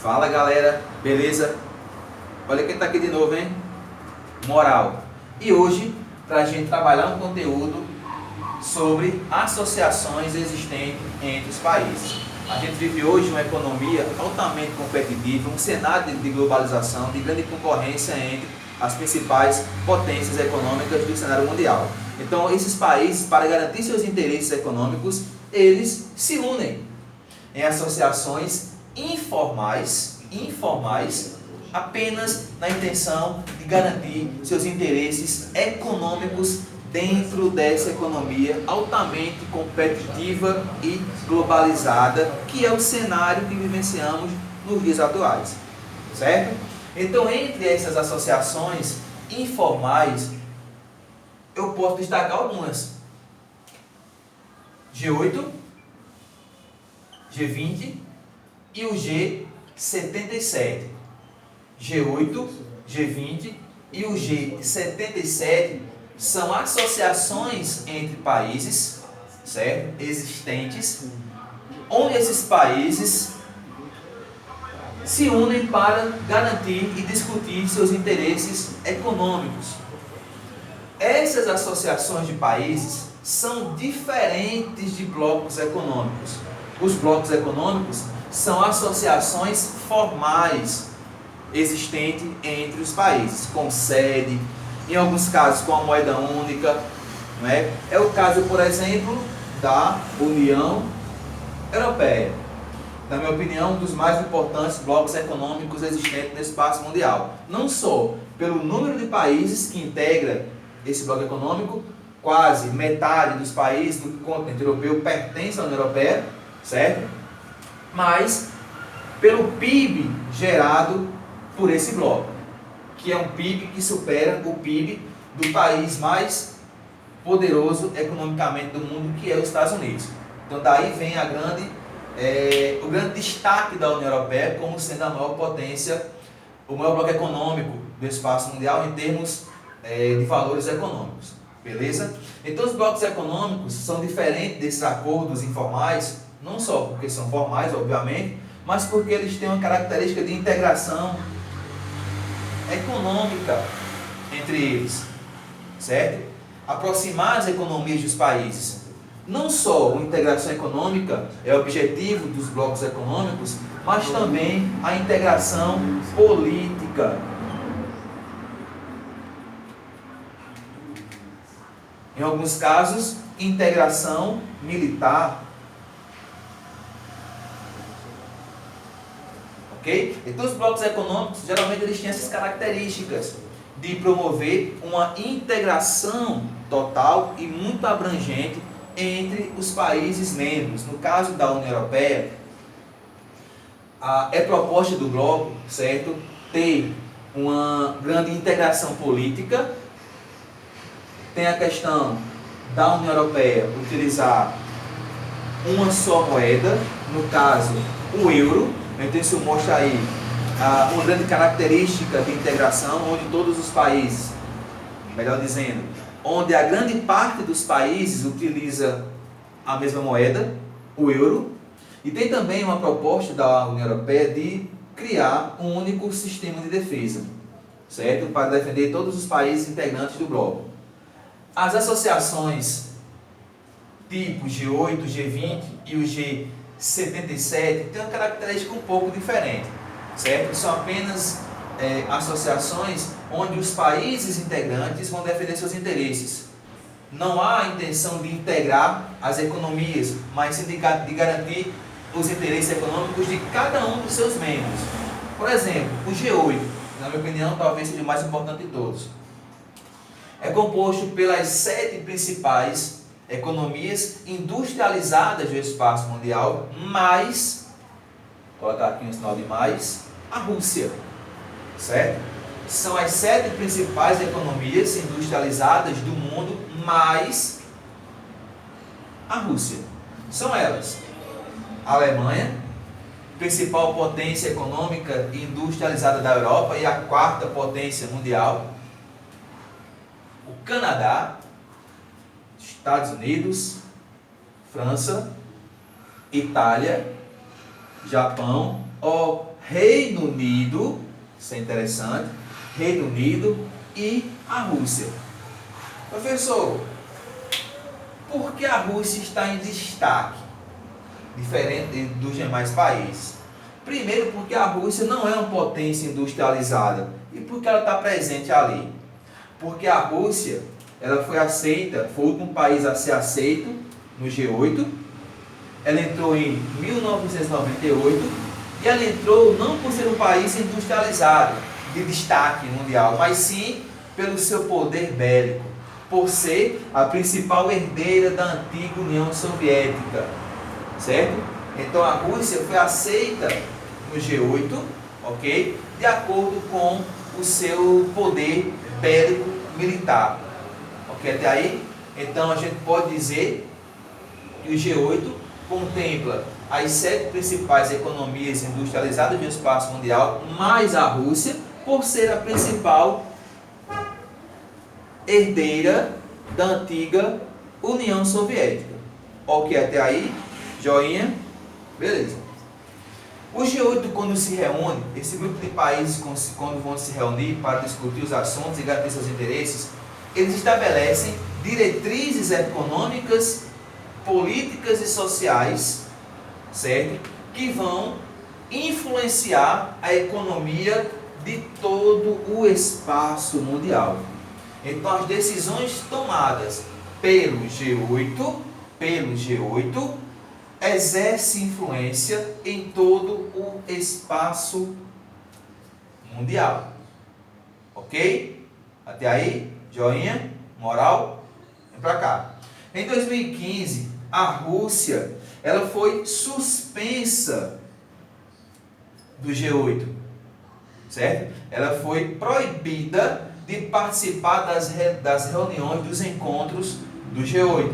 Fala galera, beleza? Olha quem tá aqui de novo, hein? Moral. E hoje, pra gente trabalhar um conteúdo sobre associações existentes entre os países. A gente vive hoje uma economia altamente competitiva, um cenário de globalização, de grande concorrência entre as principais potências econômicas do cenário mundial. Então, esses países, para garantir seus interesses econômicos, eles se unem em associações informais, apenas na intenção de garantir seus interesses econômicos dentro dessa economia altamente competitiva e globalizada, que é o cenário que vivenciamos nos dias atuais, certo? Então, entre essas associações informais, eu posso destacar algumas: G8, G20 e o G77. G8, G20 e o G77 são associações entre países, certo? Existentes, onde esses países se unem para garantir e discutir seus interesses econômicos. Essas associações de países são diferentes de blocos econômicos. Os blocos econômicos são associações formais existentes entre os países, com sede, em alguns casos com a moeda única, não é? É o caso, por exemplo, da União Europeia. Na minha opinião, um dos mais importantes blocos econômicos existentes no espaço mundial. Não só pelo número de países que integra esse bloco econômico, quase metade dos países do continente europeu pertence à União Europeia, certo? Mas pelo PIB gerado por esse bloco, que é um PIB que supera o PIB do país mais poderoso economicamente do mundo, que é os Estados Unidos. Então daí vem o grande destaque da União Europeia como sendo a maior potência, o maior bloco econômico do espaço mundial em termos de valores econômicos. Beleza? Então os blocos econômicos são diferentes desses acordos informais, não só porque são formais, obviamente, mas porque eles têm uma característica de integração econômica entre eles, certo? Aproximar as economias dos países. Não só a integração econômica é o objetivo dos blocos econômicos, mas também a integração política. Em alguns casos, integração militar. Ok? Então, os blocos econômicos, geralmente, eles têm essas características de promover uma integração total e muito abrangente entre os países membros. No caso da União Europeia, é proposta do bloco, certo, ter uma grande integração política. Tem a questão da União Europeia utilizar uma só moeda, no caso, o euro. Então isso mostra aí uma grande característica de integração, onde todos os países, melhor dizendo, onde a grande parte dos países utiliza a mesma moeda, o euro. E tem também uma proposta da União Europeia de criar um único sistema de defesa, certo? Para defender todos os países integrantes do bloco. As associações tipo G8, G20 e o G77 têm uma característica um pouco diferente, certo? São apenas associações onde os países integrantes vão defender seus interesses. Não há a intenção de integrar as economias, mas sim de garantir os interesses econômicos de cada um dos seus membros. Por exemplo, o G8, na minha opinião, talvez seja o mais importante de todos. É composto pelas 7 principais economias industrializadas do espaço mundial, mais, vou colocar aqui um sinal de mais, a Rússia, certo? São as 7 principais economias industrializadas do mundo, mais a Rússia. São elas: a Alemanha, principal potência econômica e industrializada da Europa e a 4ª potência mundial; o Canadá, Estados Unidos, França, Itália, Japão, Reino Unido, isso é interessante, Reino Unido e a Rússia. Professor, por que a Rússia está em destaque, diferente dos demais países? Primeiro, porque a Rússia não é uma potência industrializada e porque ela está presente ali. Porque a Rússia, ela foi aceita, foi o último país a ser aceito no G8. Ela entrou em 1998 e ela entrou não por ser um país industrializado, de destaque mundial, mas sim pelo seu poder bélico, por ser a principal herdeira da antiga União Soviética, certo? Então a Rússia foi aceita no G8, ok? De acordo com o seu poder bélico militar, ok? Até aí, então a gente pode dizer que o G8 contempla as 7 principais economias industrializadas do espaço mundial, mais a Rússia, por ser a principal herdeira da antiga União Soviética. Ok, até aí, joinha, beleza. O G8, quando se reúne, esse grupo de países, quando vão se reunir para discutir os assuntos e garantir seus interesses, eles estabelecem diretrizes econômicas, políticas e sociais, certo? Que vão influenciar a economia de todo o espaço mundial. Então, as decisões tomadas pelo G8 exercem influência em todo o espaço mundial. Ok? Até aí, joinha, moral, vem pra cá. Em 2015, a Rússia, ela foi suspensa do G8, certo? Ela foi proibida de participar das reuniões, dos encontros do G8.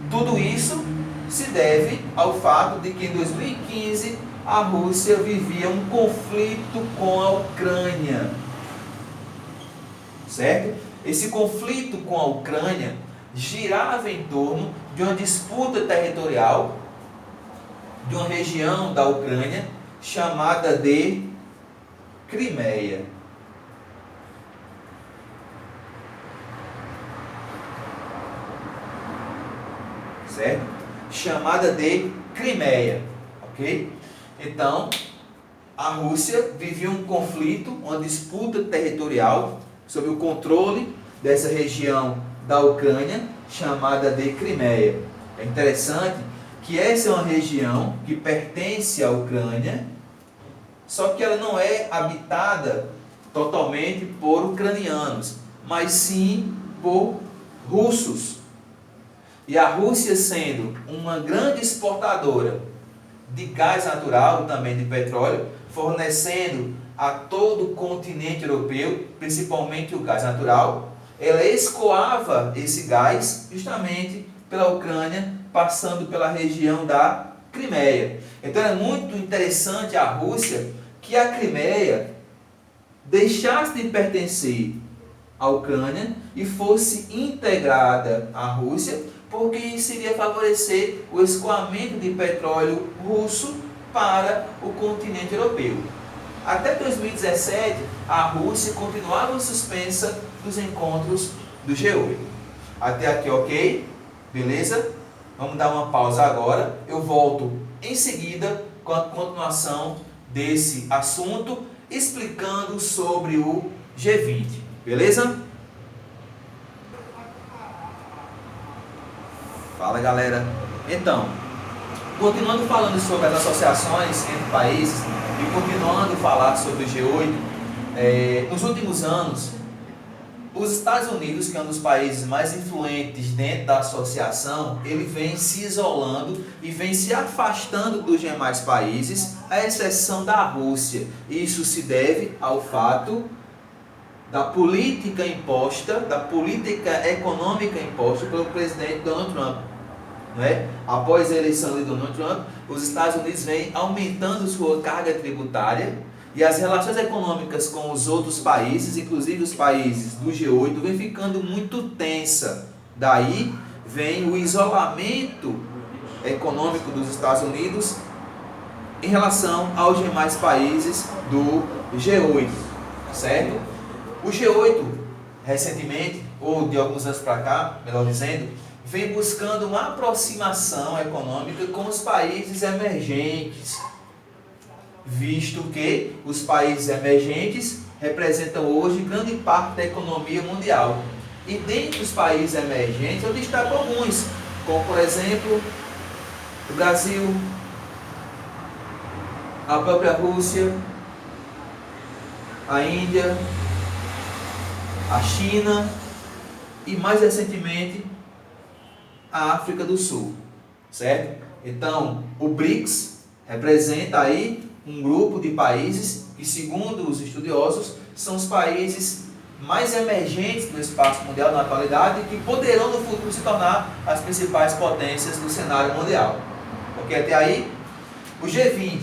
Tudo isso se deve ao fato de que em 2015 a Rússia vivia um conflito com a Ucrânia, certo? Esse conflito com a Ucrânia girava em torno de uma disputa territorial de uma região da Ucrânia chamada de Crimeia. Certo? Chamada de Crimeia, ok? Então, a Rússia vivia um conflito, uma disputa territorial sobre o controle dessa região da Ucrânia, chamada de Crimeia. É interessante que essa é uma região que pertence à Ucrânia, só que ela não é habitada totalmente por ucranianos, mas sim por russos. E a Rússia, sendo uma grande exportadora de gás natural, também de petróleo, fornecendo a todo o continente europeu, principalmente o gás natural, ela escoava esse gás justamente pela Ucrânia, passando pela região da Crimeia. Então é muito interessante a Rússia que a Crimeia deixasse de pertencer à Ucrânia e fosse integrada à Rússia, porque isso iria favorecer o escoamento de petróleo russo para o continente europeu. Até 2017, a Rússia continuava suspensa dos encontros do G8. Até aqui, ok? Beleza? Vamos dar uma pausa agora. Eu volto em seguida com a continuação desse assunto, explicando sobre o G20. Beleza? Fala, galera. Então, continuando falando sobre as associações entre países e continuando a falar sobre o G8, nos últimos anos, os Estados Unidos, que é um dos países mais influentes dentro da associação, ele vem se isolando e vem se afastando dos demais países, à exceção da Rússia. Isso se deve ao fato da política imposta, da política econômica imposta pelo presidente Donald Trump. Não é? Após a eleição de Donald Trump, os Estados Unidos vêm aumentando sua carga tributária e as relações econômicas com os outros países, inclusive os países do G8, vem ficando muito tensa. Daí vem o isolamento econômico dos Estados Unidos em relação aos demais países do G8, certo? O G8, recentemente, ou de alguns anos para cá, melhor dizendo, vem buscando uma aproximação econômica com os países emergentes, visto que os países emergentes representam hoje grande parte da economia mundial. E dentre os países emergentes eu destaco alguns, como por exemplo o Brasil, a própria Rússia, a Índia, a China e mais recentemente a África do Sul, certo? Então o BRICS representa aí um grupo de países que, segundo os estudiosos, são os países mais emergentes no espaço mundial na atualidade e que poderão no futuro se tornar as principais potências do cenário mundial. Porque até aí, o G20,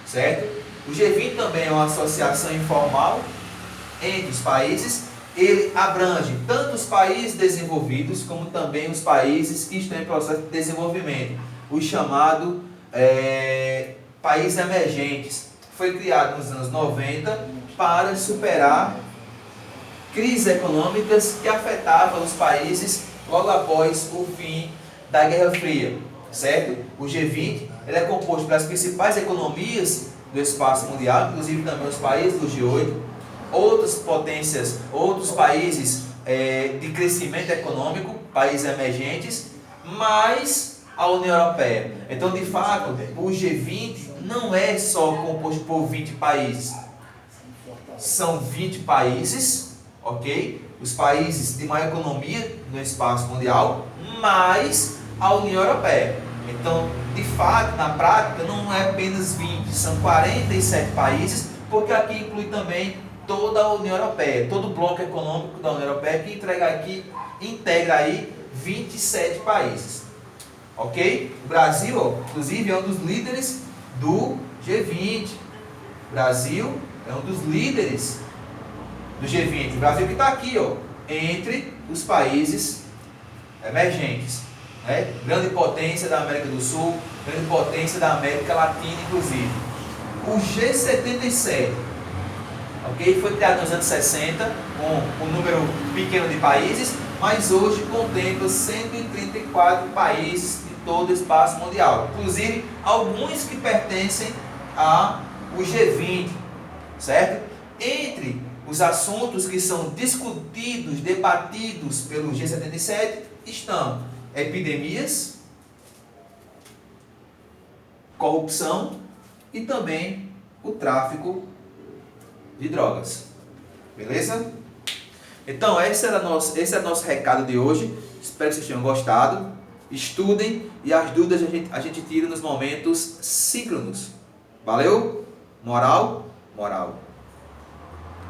certo? O G20 também é uma associação informal entre os países. Ele abrange tanto os países desenvolvidos como também os países que estão em processo de desenvolvimento, o chamado países emergentes. Foi criado nos anos 90 para superar crises econômicas que afetavam os países logo após o fim da Guerra Fria, certo? O G20 ele é composto pelas principais economias do espaço mundial, inclusive também os países do G8, outras potências, outros países de crescimento econômico, países emergentes, mais a União Europeia. Então, de fato, o G20 não é só composto por 20 países, são 20 países, ok? Os países de maior economia no espaço mundial, mais a União Europeia. Então, de fato, na prática, não é apenas 20, são 47 países, porque aqui inclui também toda a União Europeia, todo o bloco econômico da União Europeia, que integra aí 27 países. Ok? O Brasil, inclusive, é um dos líderes do G20. O Brasil é um dos líderes do G20. O Brasil que está aqui, entre os países emergentes. Né? Grande potência da América do Sul, grande potência da América Latina, inclusive. O G77, ok? Foi criado nos anos 60, com um número pequeno de países, mas hoje contempla 134 países de todo o espaço mundial. Inclusive, alguns que pertencem ao G20, certo? Entre os assuntos que são discutidos, debatidos pelo G77, estão epidemias, corrupção e também o tráfico de drogas. Beleza? Então, esse é o nosso recado de hoje. Espero que vocês tenham gostado. Estudem e as dúvidas a gente tira nos momentos síncronos. Valeu? Moral? Moral.